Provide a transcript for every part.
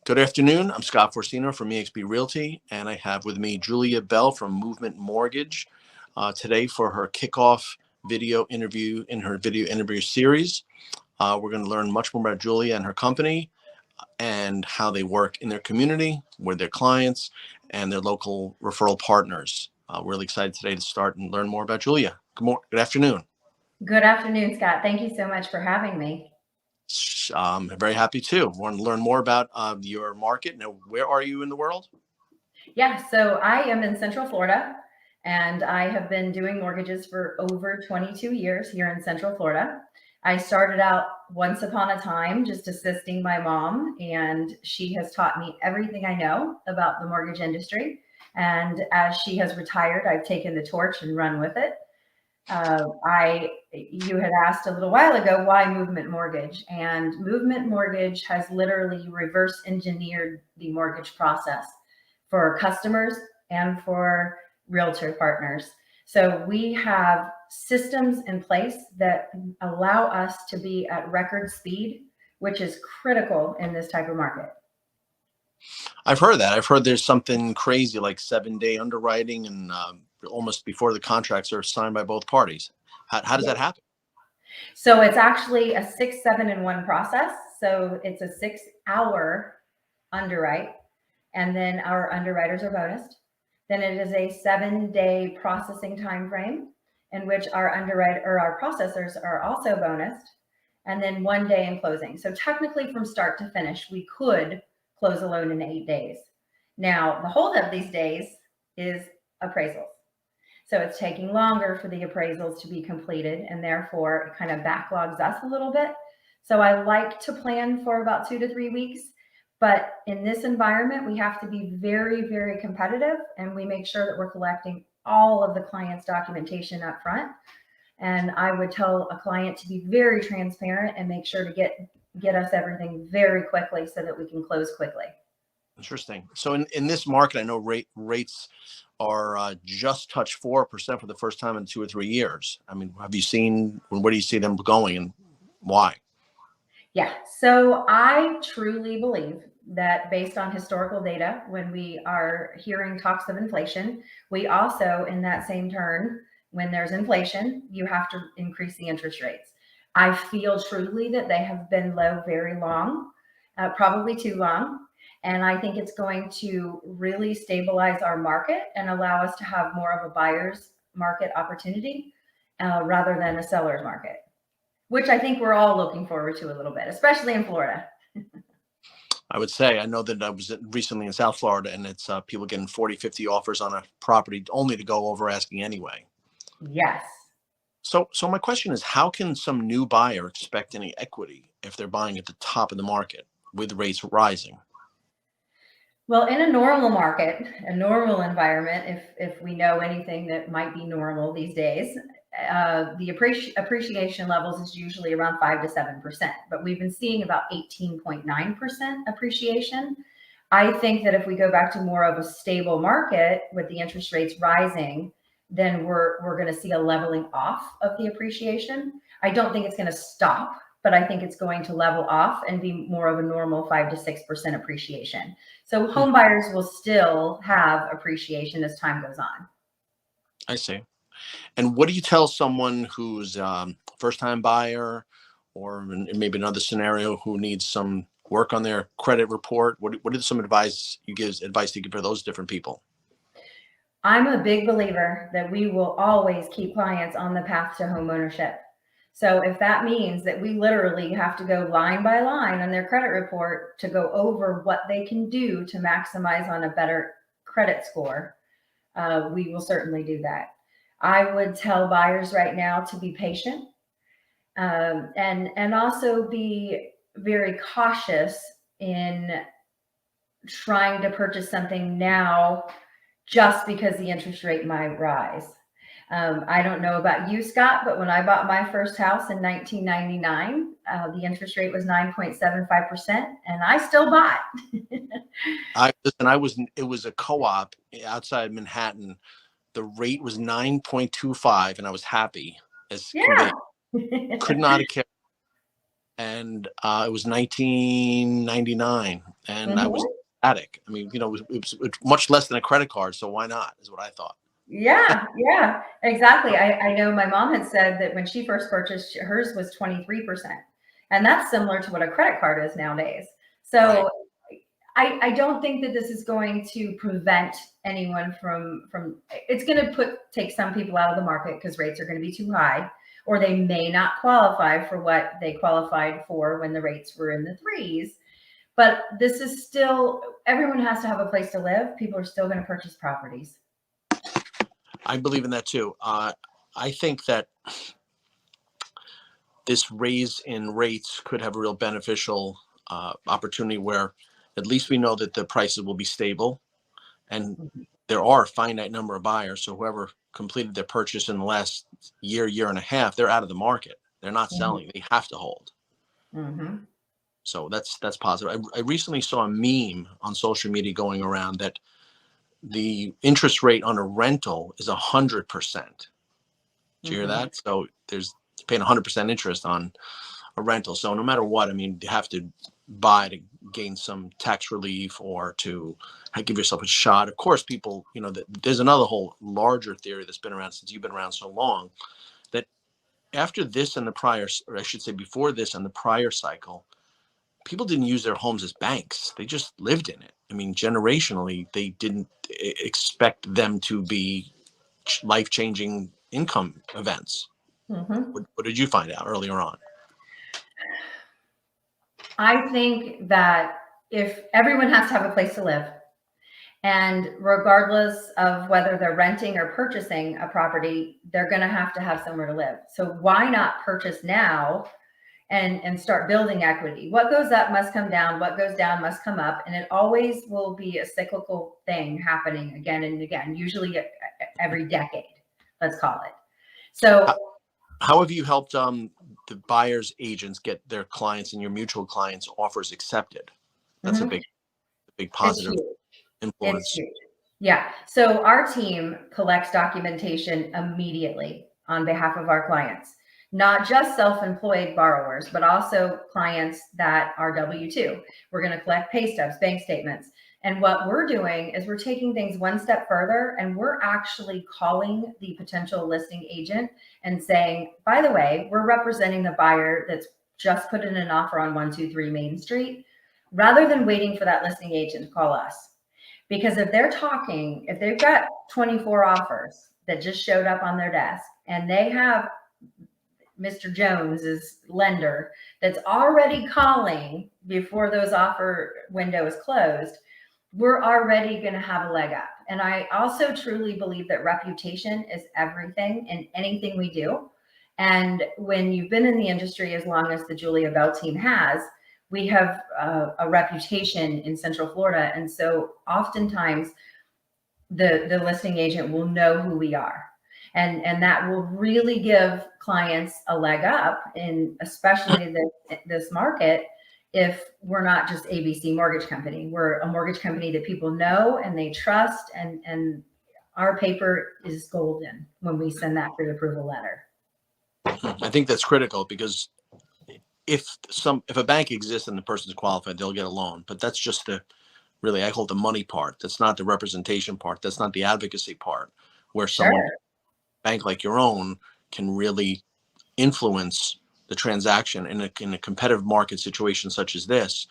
Good afternoon. I'm Scott Forcino from eXp Realty, and I have with me Julia Bell from Movement Mortgage today for her kickoff video interview in her video interview series. We're going to learn much more about Julia and her company and how they work in their community with their clients and their local referral partners. We're really excited today to start and learn more about Julia. Good afternoon. Good afternoon, Scott. Thank you so much for having me. I'm very happy too. Want to learn more about your market. Now, where are you in the world? Yeah, so I am in Central Florida, and I have been doing mortgages for over 22 years here in Central Florida. I started out once upon a time just assisting my mom, and she has taught me everything I know about the mortgage industry. And as she has retired, I've taken the torch and run with it. You had asked a little while ago, why Movement Mortgage? And Movement Mortgage has literally reverse engineered the mortgage process for customers and for realtor partners. So we have systems in place that allow us to be at record speed, which is critical in this type of market. I've heard that. I've heard there's something crazy like 7-day underwriting and almost before the contracts are signed by both parties. How does that happen? So it's actually a 6, 7, and 1 process. So it's a 6-hour underwrite, and then our underwriters are bonused. Then it is a 7-day processing time frame in which our processors are also bonused, and then 1 day in closing. So technically from start to finish, we could close a loan in 8 days. Now, the holdup these days is appraisals. So it's taking longer for the appraisals to be completed, and therefore it kind of backlogs us a little bit. So I like to plan for about 2 to 3 weeks, but in this environment, we have to be very, very competitive, and we make sure that we're collecting all of the client's documentation up front. And I would tell a client to be very transparent and make sure to get us everything very quickly so that we can close quickly. Interesting. So in this market, I know rates are just touch 4% for the first time in 2 or 3 years. I mean, where do you see them going and why? Yeah, so I truly believe that based on historical data, when we are hearing talks of inflation, we also, in that same turn, when there's inflation, you have to increase the interest rates. I feel truly that they have been low very long, probably too long. And I think it's going to really stabilize our market and allow us to have more of a buyer's market opportunity rather than a seller's market, which I think we're all looking forward to a little bit, especially in Florida. I would say, I know that I was recently in South Florida, and it's people getting 40, 50 offers on a property only to go over asking anyway. Yes. So my question is, how can some new buyer expect any equity if they're buying at the top of the market with rates rising? Well, in a normal market, a normal environment, if we know anything that might be normal these days, the appreciation levels is usually around 5 to 7%, but we've been seeing about 18.9% appreciation. I think that if we go back to more of a stable market with the interest rates rising, then we're going to see a leveling off of the appreciation. I don't think it's going to stop, but I think it's going to level off and be more of a normal 5 to 6% appreciation. So home buyers will still have appreciation as time goes on. I see. And what do you tell someone who's first-time buyer, or maybe another scenario, who needs some work on their credit report? What is some advice you give for those different people? I'm a big believer that we will always keep clients on the path to home ownership. So if that means that we literally have to go line by line on their credit report to go over what they can do to maximize on a better credit score, we will certainly do that. I would tell buyers right now to be patient and also be very cautious in trying to purchase something now just because the interest rate might rise. I don't know about you, Scott, but when I bought my first house in 1999, the interest rate was 9.75%, and I still bought. It was a co-op outside Manhattan. The rate was 9.25, and I was happy as can be. Could not have cared. And it was 1999, and I was Mhm. ecstatic. I mean, it's much less than a credit card, so why not? Is what I thought. Yeah, yeah, exactly. I know my mom had said that when she first purchased, hers was 23%. And that's similar to what a credit card is nowadays. Right. So I don't think that this is going to prevent anyone from it's going to take some people out of the market because rates are going to be too high, or they may not qualify for what they qualified for when the rates were in the threes. But this is still, everyone has to have a place to live. People are still going to purchase properties. I believe in that too. I think that this raise in rates could have a real beneficial opportunity where at least we know that the prices will be stable, and there are a finite number of buyers. So whoever completed their purchase in the last year and a half, they're out of the market. They're not selling. They have to hold. Mm-hmm. So that's positive. I recently saw a meme on social media going around that the interest rate on a rental is 100%. Did you hear Mm-hmm. that? So there's paying 100% interest on a rental. So no matter what, I mean, you have to buy to gain some tax relief or to give yourself a shot. Of course, people, there's another whole larger theory that's been around since you've been around so long, that after this and the prior, or I should say before this and the prior cycle, people didn't use their homes as banks. They just lived in it. I mean, generationally, they didn't expect them to be life-changing income events. Mm-hmm. What did you find out earlier on? I think that if everyone has to have a place to live, and regardless of whether they're renting or purchasing a property, they're going to have somewhere to live. So why not purchase now and start building equity? What goes up must come down. What goes down must come up. And it always will be a cyclical thing happening again and again, usually every decade, let's call it. So How have you helped the buyers agents get their clients and your mutual clients' offers accepted? That's a mhm, big it's positive huge. It's influence. huge. Yeah. So our team collects documentation immediately on behalf of our clients, not just self-employed borrowers, but also clients that are W-2. We're going to collect pay stubs, bank statements. And what we're doing is we're taking things one step further, and we're actually calling the potential listing agent and saying, by the way, we're representing the buyer that's just put in an offer on 123 Main Street, rather than waiting for that listing agent to call us. Because if they've got 24 offers that just showed up on their desk, and they have Mr. Jones's lender that's already calling before those offer window is closed, we're already going to have a leg up. And I also truly believe that reputation is everything in anything we do. And when you've been in the industry as long as the Julia Bell team has, we have a reputation in Central Florida. And so oftentimes the listing agent will know who we are. And that will really give clients a leg up in especially this market. If we're not just ABC Mortgage Company, we're a mortgage company that people know and they trust, and our paper is golden when we send that pre-approval letter. I think that's critical because if a bank exists and the person's qualified, they'll get a loan. But that's just I call it the money part. That's not the representation part. That's not the advocacy part, where someone Sure. bank like your own can really influence the transaction in a competitive market situation such as this.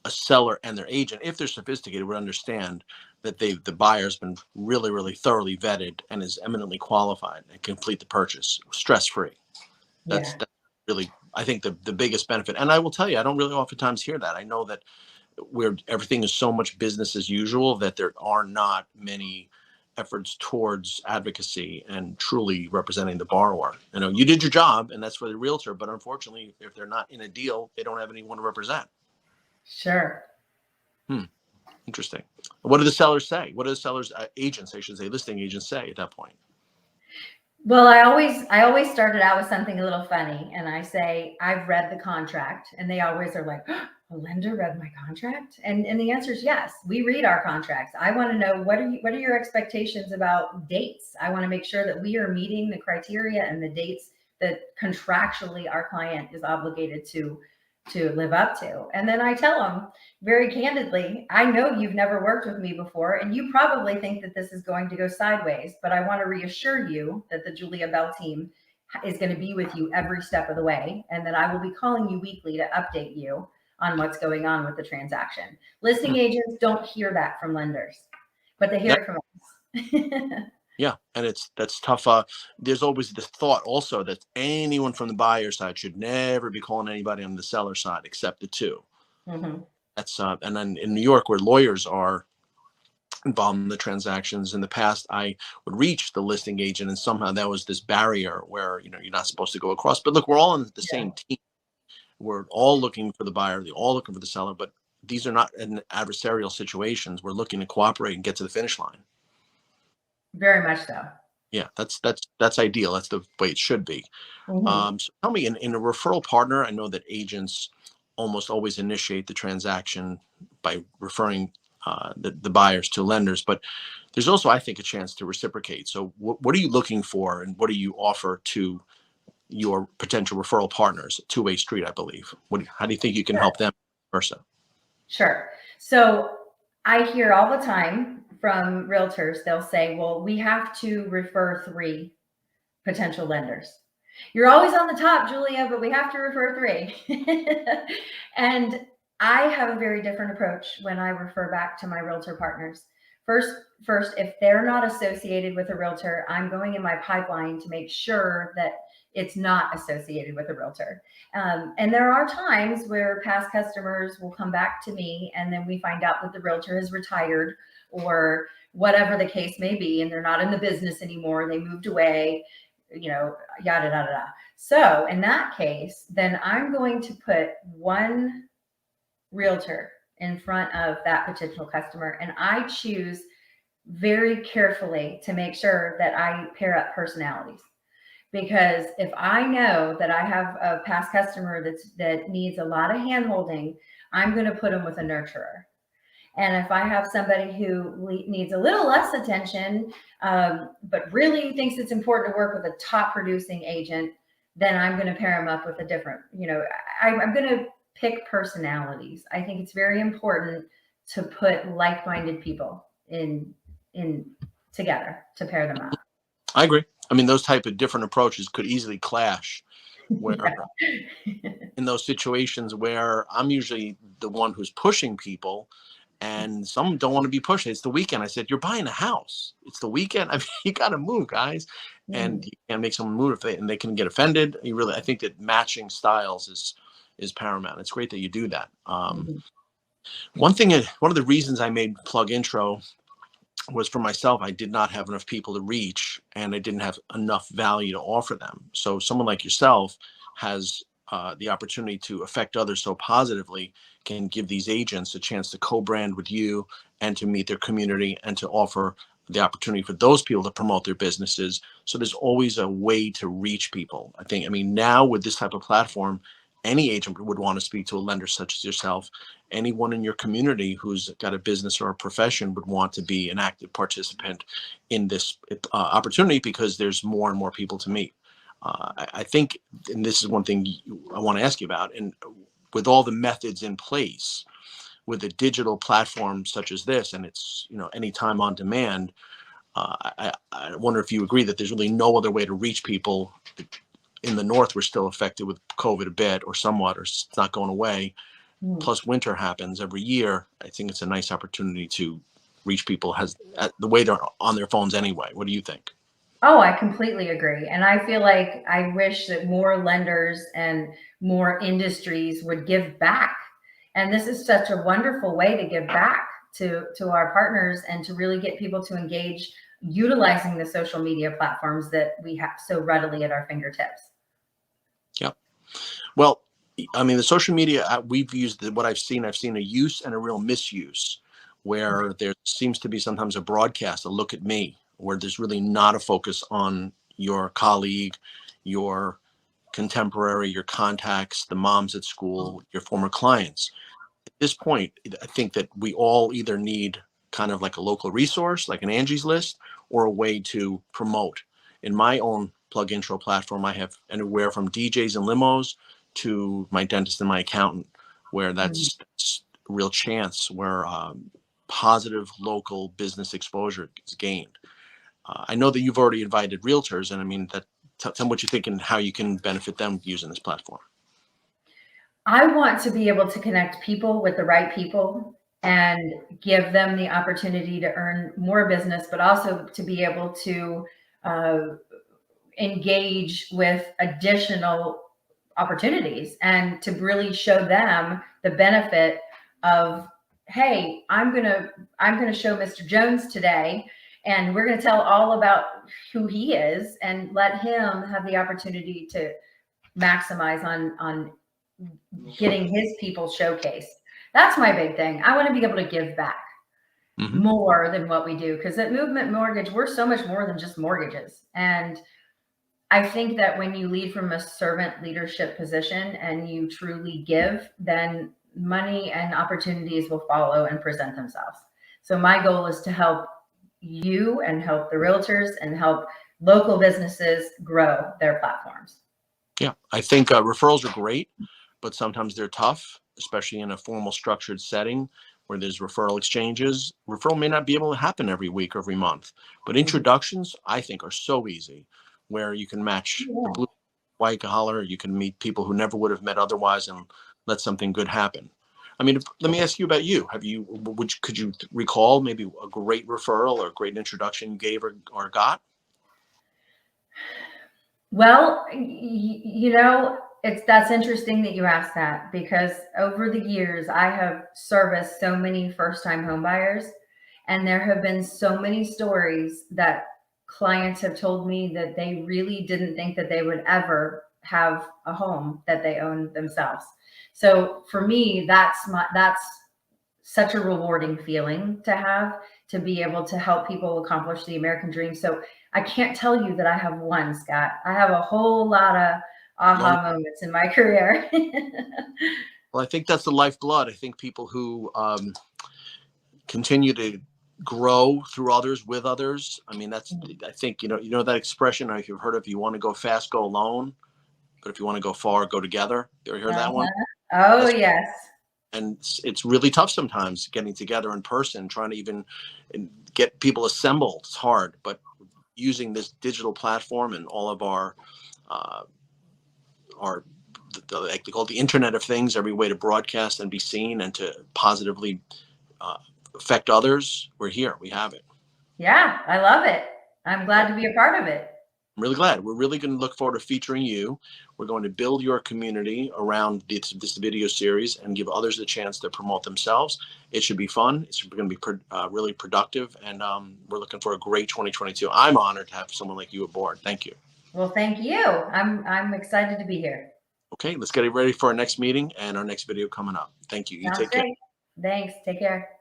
A seller and their agent, if they're sophisticated, would understand that the buyer's been really thoroughly vetted and is eminently qualified and complete the purchase stress free. That's Yeah. really, I think, the biggest benefit. And I will tell you, I don't really oftentimes hear that. I know that where everything is so much business as usual that there are not many efforts towards advocacy and truly representing the borrower. You did your job, and that's for the realtor, but unfortunately, if they're not in a deal, they don't have anyone to represent. Sure. Interesting. What do the sellers say? What do the sellers agents, I should say, listing agents say at that point? Well, I always started out with something a little funny, and I say, I've read the contract, and they always are like, oh, a lender read my contract? And the answer is yes, we read our contracts. I want to know, what are your expectations about dates? I want to make sure that we are meeting the criteria and the dates that contractually our client is obligated to to live up to. And then I tell them very candidly, I know you've never worked with me before, and you probably think that this is going to go sideways, but I want to reassure you that the Julia Bell team is going to be with you every step of the way, and that I will be calling you weekly to update you on what's going on with the transaction. Listing agents don't hear that from lenders, but they hear it from us. Yeah, and that's tough. There's always this thought also that anyone from the buyer side should never be calling anybody on the seller side except the two. That's and then in New York, where lawyers are involved in the transactions, in the past, I would reach the listing agent, and somehow that was this barrier where you're not supposed to go across. But look, we're all on the same team. We're all looking for the buyer. They're all looking for the seller. But these are not in adversarial situations. We're looking to cooperate and get to the finish line. Very much so. Yeah, that's ideal. That's the way it should be. So tell me, in a referral partner, I know that agents almost always initiate the transaction by referring the buyers to lenders, but there's also, I think, a chance to reciprocate. So what are you looking for, and what do you offer to your potential referral partners? Two-way street, I believe. How do you think you can help them versa? Sure. So I hear all the time from realtors, they'll say, well, we have to refer 3 potential lenders. You're always on the top, Julia, but we have to refer 3. And I have a very different approach when I refer back to my realtor partners. First, if they're not associated with a realtor, I'm going in my pipeline to make sure that it's not associated with a realtor. And there are times where past customers will come back to me, and then we find out that the realtor has retired or whatever the case may be, and they're not in the business anymore. They moved away, yada, yada, yada. So in that case, then I'm going to put one realtor in front of that potential customer, and I choose very carefully to make sure that I pair up personalities. Because if I know that I have a past customer that needs a lot of hand-holding, I'm going to put them with a nurturer. And if I have somebody who needs a little less attention, but really thinks it's important to work with a top producing agent, then I'm going to pair them up with a different, I'm going to pick personalities. I think it's very important to put like-minded people in together to pair them up. I agree. I mean, those type of different approaches could easily clash where in those situations where I'm usually the one who's pushing people, and some don't want to be pushed. It's the weekend. I said, you're buying a house. It's the weekend. I mean, you got to move, guys. And you can't make someone move and they can get offended. I think that matching styles is paramount. It's great that you do that. One of the reasons I made PlugIntro was for myself. I did not have enough people to reach, and I didn't have enough value to offer them. So someone like yourself has the opportunity to affect others so positively, can give these agents a chance to co-brand with you and to meet their community and to offer the opportunity for those people to promote their businesses. So there's always a way to reach people. I mean, now with this type of platform, any agent would want to speak to a lender such as yourself. Anyone in your community who's got a business or a profession would want to be an active participant in this opportunity, because there's more and more people to meet. I think, and this is one thing I want to ask you about, and with all the methods in place, with a digital platform such as this, and it's anytime on demand, I wonder if you agree that there's really no other way to reach people. In the North, we're still affected with COVID a bit, or somewhat, or it's not going away. Plus winter happens every year. I think it's a nice opportunity to reach people the way they're on their phones anyway. What do you think? Oh, I completely agree. And I feel like I wish that more lenders and more industries would give back. And this is such a wonderful way to give back to our partners and to really get people to engage utilizing the social media platforms that we have so readily at our fingertips. Yeah. Well, I mean, the social media, we've used what I've seen a use and a real misuse, where there seems to be sometimes a broadcast, a look at me, where there's really not a focus on your colleague, your contemporary, your contacts, the moms at school, your former clients. At this point, I think that we all either need kind of like a local resource, like an Angie's List, or a way to promote. In my own PlugIntro platform, I have anywhere from DJs and limos to my dentist and my accountant, where that's a real chance where positive local business exposure is gained. I know that you've already invited realtors, and I mean that. Tell them what you think and how you can benefit them using this platform. I want to be able to connect people with the right people and give them the opportunity to earn more business, but also to be able to engage with additional opportunities and to really show them the benefit of, hey, I'm going to show Mr. Jones today, and we're going to tell all about who he is and let him have the opportunity to maximize on getting his people showcased. That's my big thing. I want to be able to give back more than what we do, because at Movement Mortgage, we're so much more than just mortgages. And I think that when you lead from a servant leadership position and you truly give, then money and opportunities will follow and present themselves. So my goal is to help you and help the realtors and help local businesses grow their platforms. Yeah, I think referrals are great, but sometimes they're tough, especially in a formal structured setting where there's referral exchanges. Referral may not be able to happen every week or every month, but introductions, I think, are so easy, where you can match the blue, white collar. You can meet people who never would have met otherwise and let something good happen. I mean, let me ask you about you. Could you recall maybe a great referral or a great introduction you gave or got? Well, that's interesting that you asked that, because over the years I have serviced so many first-time home buyers, and there have been so many stories that clients have told me that they really didn't think that they would ever have a home that they own themselves. So for me, that's such a rewarding feeling to have, to be able to help people accomplish the American dream. So I can't tell you that I have one, Scott. I have a whole lot of aha moments in my career. Well, I think that's the lifeblood. I think people who continue to grow through others, with others. I mean, I think, you know that expression, if you've heard of, you want to go fast, go alone, but if you want to go far, go together. You ever heard that one? Oh, yes. And it's really tough sometimes getting together in person, trying to even get people assembled. It's hard, but using this digital platform and all of our like they call it the Internet of Things, every way to broadcast and be seen and to positively affect others. We're here. We have it. Yeah, I love it. I'm glad to be a part of it. I'm really glad. We're really going to look forward to featuring you. We're going to build your community around this video series and give others the chance to promote themselves. It should be fun. It's going to be really productive, and we're looking for a great 2022. I'm honored to have someone like you aboard. Thank you. Well, thank you. I'm excited to be here. Okay, let's get ready for our next meeting and our next video coming up. Thank you. You take care. Thanks. Take care.